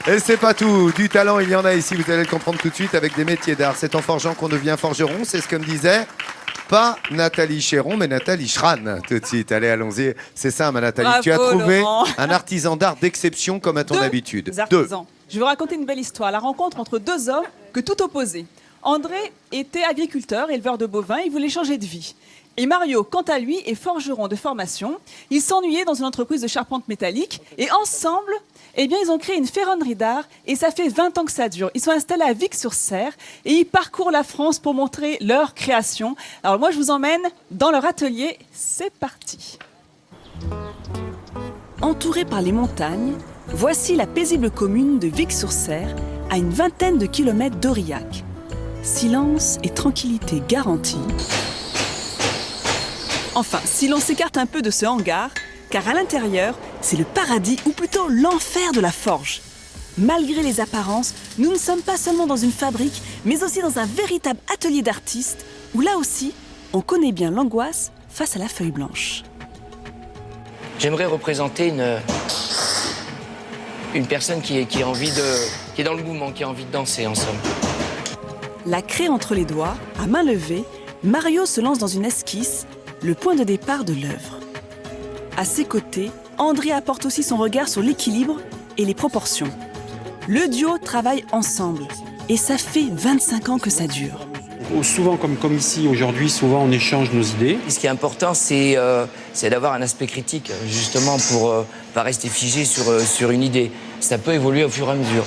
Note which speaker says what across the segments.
Speaker 1: Et c'est pas tout, du talent il y en a ici, vous allez le comprendre tout de suite avec des métiers d'art. C'est en forgeant qu'on devient forgeron, c'est ce que me disait pas Nathalie Chéron, mais Nathalie Schran tout de suite. Allez, allons-y, c'est ça ma Nathalie.
Speaker 2: Bravo,
Speaker 1: tu as trouvé
Speaker 2: Laurent.
Speaker 1: un artisan d'art d'exception comme à ton habitude.
Speaker 2: Artisans. Je vais vous raconter une belle histoire, la rencontre entre deux hommes que tout opposait. André était agriculteur, éleveur de bovins, il voulait changer de vie. Et Mario, quant à lui, est forgeron de formation. Il s'ennuyait dans une entreprise de charpente métallique. Et ensemble, eh bien, ils ont créé une ferronnerie d'art. Et ça fait 20 ans que ça dure. Ils sont installés à Vic-sur-Cère. Et ils parcourent la France pour montrer leur création. Alors moi, je vous emmène dans leur atelier. C'est parti. Entourée par les montagnes, voici la paisible commune de Vic-sur-Cère, à une vingtaine de kilomètres d'Aurillac. Silence et tranquillité garantie. Enfin, si l'on s'écarte un peu de ce hangar, car à l'intérieur, c'est le paradis ou plutôt l'enfer de la forge. Malgré les apparences, nous ne sommes pas seulement dans une fabrique, mais aussi dans un véritable atelier d'artistes, où là aussi, on connaît bien l'angoisse face à la feuille blanche.
Speaker 3: J'aimerais représenter une personne qui est dans le mouvement, qui a envie de danser en somme.
Speaker 2: La craie entre les doigts, à main levée, Mario se lance dans une esquisse, le point de départ de l'œuvre. À ses côtés, André apporte aussi son regard sur l'équilibre et les proportions. Le duo travaille ensemble et ça fait 25 ans que ça dure.
Speaker 4: Souvent, comme ici, aujourd'hui, souvent on échange nos idées.
Speaker 3: Ce qui est important, c'est d'avoir un aspect critique, justement, pour pas rester figé sur une idée. Ça peut évoluer au fur et à mesure.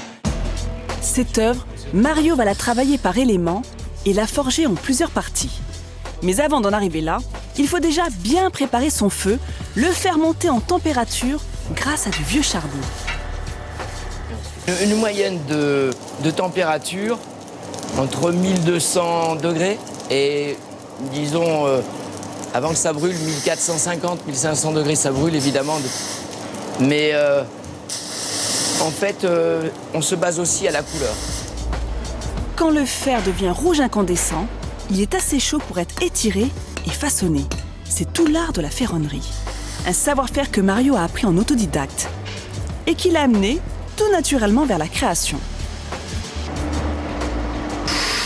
Speaker 2: Cette œuvre, Mario va la travailler par éléments et la forger en plusieurs parties. Mais avant d'en arriver là, il faut déjà bien préparer son feu, le faire monter en température grâce à du vieux charbon.
Speaker 3: Une moyenne de température entre 1200 degrés et, disons, avant que ça brûle, 1450, 1500 degrés, ça brûle évidemment. Mais en fait, on se base aussi à la couleur.
Speaker 2: Quand le fer devient rouge incandescent, il est assez chaud pour être étiré et façonné. C'est tout l'art de la ferronnerie. Un savoir-faire que Mario a appris en autodidacte et qui l'a amené tout naturellement vers la création.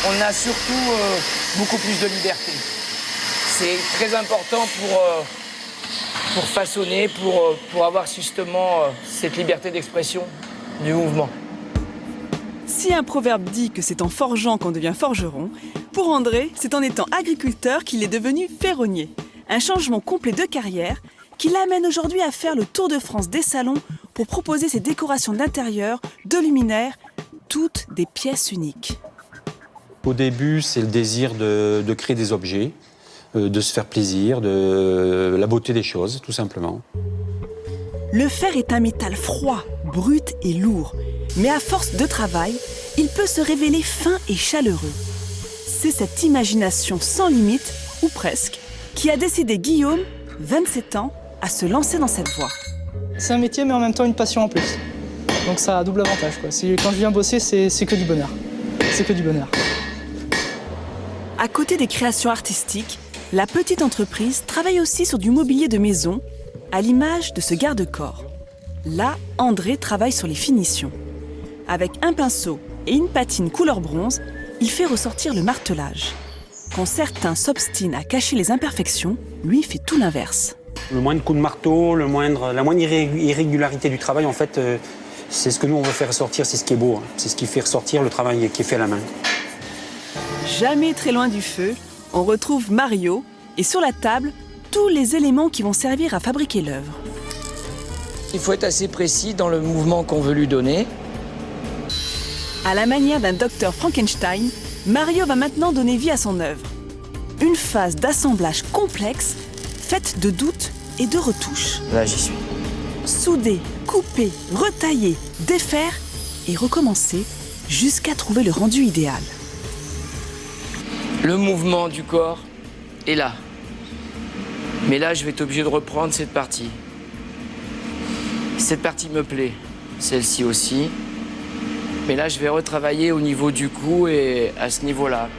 Speaker 3: On a surtout beaucoup plus de liberté. C'est très important pour façonner, pour avoir justement cette liberté d'expression du mouvement.
Speaker 2: Si un proverbe dit que c'est en forgeant qu'on devient forgeron, pour André, c'est en étant agriculteur qu'il est devenu ferronnier. Un changement complet de carrière qui l'amène aujourd'hui à faire le tour de France des salons pour proposer ses décorations d'intérieur, de luminaires, toutes des pièces uniques.
Speaker 4: Au début, c'est le désir de créer des objets, de se faire plaisir, de la beauté des choses, tout simplement.
Speaker 2: Le fer est un métal froid, brut et lourd. Mais à force de travail, il peut se révéler fin et chaleureux. C'est cette imagination sans limite, ou presque, qui a décidé Guillaume, 27 ans, à se lancer dans cette voie.
Speaker 5: C'est un métier, mais en même temps une passion en plus. Donc ça a double avantage, quoi. Quand je viens bosser, c'est que du bonheur. C'est que du bonheur.
Speaker 2: À côté des créations artistiques, la petite entreprise travaille aussi sur du mobilier de maison, à l'image de ce garde-corps. Là, André travaille sur les finitions. Avec un pinceau et une patine couleur bronze, il fait ressortir le martelage. Quand certains s'obstinent à cacher les imperfections, lui fait tout l'inverse.
Speaker 4: Le moindre coup de marteau, la moindre irrégularité du travail, en fait, c'est ce que nous on veut faire ressortir, c'est ce qui est beau. C'est ce qui fait ressortir le travail qui est fait à la main.
Speaker 2: Jamais très loin du feu, on retrouve Mario et sur la table, tous les éléments qui vont servir à fabriquer l'œuvre.
Speaker 3: Il faut être assez précis dans le mouvement qu'on veut lui donner.
Speaker 2: À la manière d'un docteur Frankenstein, Mario va maintenant donner vie à son œuvre. Une phase d'assemblage complexe, faite de doutes et de retouches.
Speaker 3: Là, j'y suis.
Speaker 2: Souder, couper, retailler, défaire et recommencer jusqu'à trouver le rendu idéal.
Speaker 3: Le mouvement du corps est là. Mais là, je vais être obligé de reprendre cette partie. Cette partie me plaît, celle-ci aussi. Mais là, je vais retravailler au niveau du cou et à ce niveau-là.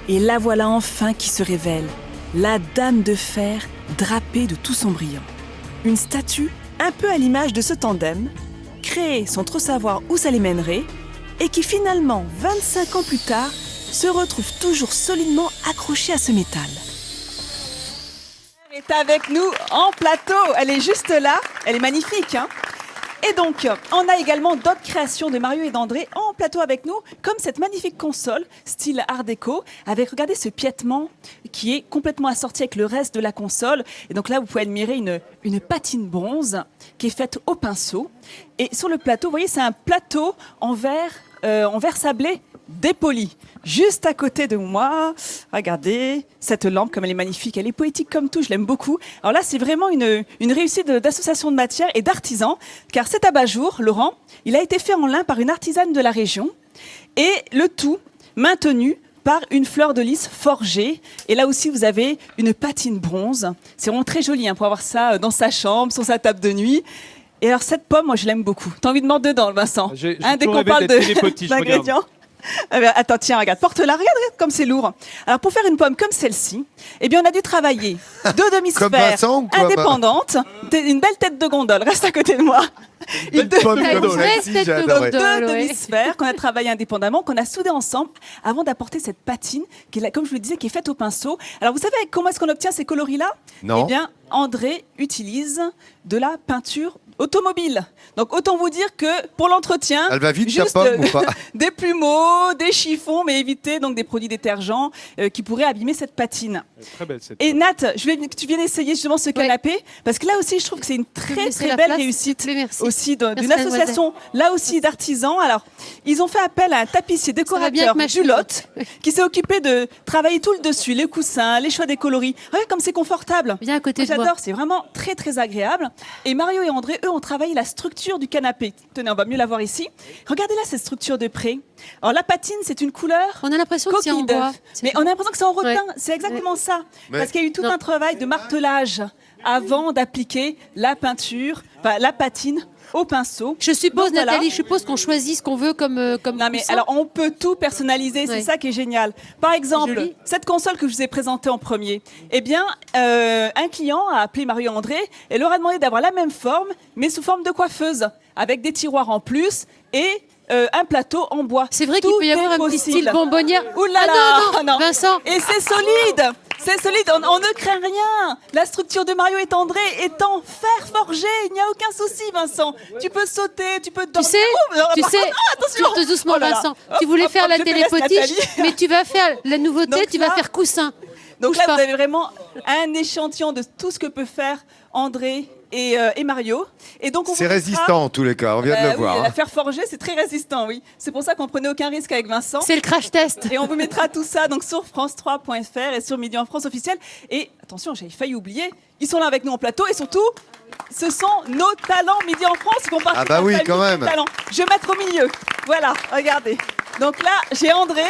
Speaker 2: Et la voilà enfin qui se révèle, la dame de fer drapée de tout son brillant. Une statue un peu à l'image de ce tandem, créé sans trop savoir où ça les mènerait et qui finalement, 25 ans plus tard, se retrouve toujours solidement accroché à ce métal. Elle est avec nous en plateau, elle est juste là, elle est magnifique, hein. Et donc, on a également d'autres créations de Mario et d'André en plateau avec nous, comme cette magnifique console, style art déco, avec, regardez, ce piétement qui est complètement assorti avec le reste de la console. Et donc là, vous pouvez admirer une patine bronze qui est faite au pinceau. Et sur le plateau, vous voyez, c'est un plateau en verre sablé dépoli. Juste à côté de moi, regardez, cette lampe, comme elle est magnifique, elle est poétique comme tout, je l'aime beaucoup. Alors là, c'est vraiment une réussite d'association de matières et d'artisans, car cet abat-jour, Laurent, il a été fait en lin par une artisane de la région, et le tout maintenu par une fleur de lys forgée. Et là aussi, vous avez une patine bronze. C'est vraiment très joli, hein, pour avoir ça dans sa chambre, sur sa table de nuit. Et alors, cette pomme, moi, je l'aime beaucoup. T'as envie de mordre dedans, Vincent?
Speaker 6: J'ai
Speaker 2: Dès
Speaker 6: toujours
Speaker 2: qu'on parle
Speaker 6: rêvé d'être télépotiche,
Speaker 2: d'ingrédients. Ah ben, attends, tiens, regarde, porte-la, regarde comme c'est lourd. Alors, pour faire une pomme comme celle-ci, eh bien, on a dû travailler deux
Speaker 1: Comme
Speaker 2: demi-sphères
Speaker 1: Vincent ou quoi,
Speaker 2: indépendantes, une belle tête de gondole, reste à côté de moi.
Speaker 1: Une pomme
Speaker 7: T'as une
Speaker 1: comme
Speaker 7: vraie
Speaker 1: celle-ci,
Speaker 7: tête
Speaker 1: j'ai
Speaker 7: de
Speaker 1: adoré.
Speaker 7: gondole.
Speaker 2: Deux
Speaker 7: ouais.
Speaker 2: demi-sphères qu'on a travaillé indépendamment, qu'on a soudé ensemble avant d'apporter cette patine qui est là, comme je vous le disais, qui est faite au pinceau. Alors, vous savez comment est-ce qu'on obtient ces coloris-là?
Speaker 1: Non.
Speaker 2: Eh bien, André utilise de la peinture automobile. Donc, autant vous dire que pour l'entretien,
Speaker 1: Elle va vite, ta
Speaker 2: juste
Speaker 1: pomme, ou pas?
Speaker 2: des plumeaux, des chiffons, mais éviter donc des produits détergents qui pourraient abîmer cette patine.
Speaker 6: Très belle cette.
Speaker 2: Et Nat, je veux que tu viennes essayer justement ce canapé, parce que là aussi, je trouve que c'est une
Speaker 7: peux me
Speaker 2: très
Speaker 7: laisser
Speaker 2: très
Speaker 7: la
Speaker 2: belle
Speaker 7: place,
Speaker 2: réussite
Speaker 7: s'il te plaît, merci.
Speaker 2: aussi d'une
Speaker 7: Merci, mademoiselle.
Speaker 2: association, là aussi d'artisans. Alors, ils ont fait appel à un tapissier
Speaker 7: va bien
Speaker 2: décorateur
Speaker 7: avec ma
Speaker 2: du Lot, qui s'est occupé de travailler tout le dessus, les coussins, les choix des coloris. Regarde comme c'est confortable.
Speaker 7: Viens à côté de moi.
Speaker 2: J'adore, c'est vraiment très très agréable. Et Mario et André, eux, ont travaillé la structure du canapé. Tenez, on va mieux la voir ici. Regardez là cette structure de près. Alors la patine, c'est une couleur
Speaker 7: On a l'impression que c'est en
Speaker 2: coquille
Speaker 7: bois.
Speaker 2: d'œuf. Mais on a l'impression que c'est en rotin.
Speaker 7: Ouais.
Speaker 2: C'est exactement ça.
Speaker 1: Mais-
Speaker 2: Parce qu'il y a eu tout
Speaker 7: Non.
Speaker 2: un travail de martelage avant d'appliquer la peinture, enfin, la patine au pinceau.
Speaker 7: Je suppose,
Speaker 2: Donc, voilà.
Speaker 7: Nathalie, je suppose qu'on choisit ce qu'on veut comme
Speaker 2: Non mais
Speaker 7: coussin.
Speaker 2: alors on peut tout personnaliser, c'est
Speaker 7: Ouais.
Speaker 2: ça qui est génial. Par exemple,
Speaker 7: Joli.
Speaker 2: cette console que je vous ai présentée en premier, eh bien un client a appelé Mario André et leur a demandé d'avoir la même forme mais sous forme de coifeuse avec des tiroirs en plus et un plateau en bois.
Speaker 7: C'est vrai qu'il
Speaker 2: Tout
Speaker 7: peut y avoir
Speaker 2: est
Speaker 7: un petit
Speaker 2: possible.
Speaker 7: style bonbonnière.
Speaker 2: Ouh là
Speaker 7: Ah
Speaker 2: là,
Speaker 7: non, non,
Speaker 2: non.
Speaker 7: Vincent.
Speaker 2: Et c'est solide. C'est solide, on ne craint rien. La structure de Mario et André est en fer forgé. Il n'y a aucun souci, Vincent. Tu peux sauter, tu peux
Speaker 7: Tu
Speaker 2: dormir.
Speaker 7: sais,
Speaker 2: Oh,
Speaker 7: tu
Speaker 2: par
Speaker 7: sais,
Speaker 2: contre, attention.
Speaker 7: tourne doucement,
Speaker 2: Oh là là.
Speaker 7: Vincent.
Speaker 2: Hop,
Speaker 7: Tu voulais
Speaker 2: hop,
Speaker 7: faire
Speaker 2: hop,
Speaker 7: la
Speaker 2: je te laisse,
Speaker 7: télépotiche,
Speaker 2: Nathalie.
Speaker 7: mais tu vas faire la nouveauté,
Speaker 2: Donc
Speaker 7: tu vas
Speaker 2: là-
Speaker 7: faire coussin.
Speaker 2: Donc
Speaker 7: Bouge
Speaker 2: là,
Speaker 7: pas.
Speaker 2: vous avez vraiment un échantillon de tout ce que peut faire André et Mario. Et donc, on
Speaker 1: C'est
Speaker 2: vous mettra-
Speaker 1: résistant en tous les cas, on vient de le
Speaker 2: Oui,
Speaker 1: voir.
Speaker 2: la
Speaker 1: hein.
Speaker 2: fer forgé, c'est très résistant, oui. C'est pour ça qu'on prenait aucun risque avec Vincent.
Speaker 7: C'est le crash test.
Speaker 2: Et on vous mettra tout ça donc sur france3.fr et sur Midi en France officiel. Et attention, j'ai failli oublier, ils sont là avec nous en plateau et surtout, ce sont nos talents Midi en France qui font partie
Speaker 1: Ah bah
Speaker 2: de la
Speaker 1: oui,
Speaker 2: famille
Speaker 1: quand
Speaker 2: des
Speaker 1: même.
Speaker 2: talents. Je vais mettre au milieu. Voilà, regardez. Donc là, j'ai André,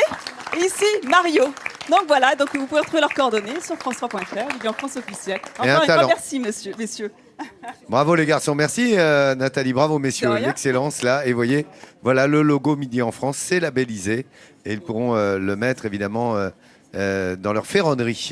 Speaker 2: et ici Mario. Donc voilà, donc vous pouvez retrouver leurs coordonnées sur france3.fr, Midi en France officiel.
Speaker 1: Et un
Speaker 2: Encore une fois,
Speaker 1: talent.
Speaker 2: merci messieurs.
Speaker 1: Bravo les garçons, merci Nathalie, bravo messieurs,
Speaker 2: De rien.
Speaker 1: l'excellence là. Et vous voyez, voilà le logo Midi en France, c'est labellisé et ils pourront le mettre évidemment dans leur ferronnerie.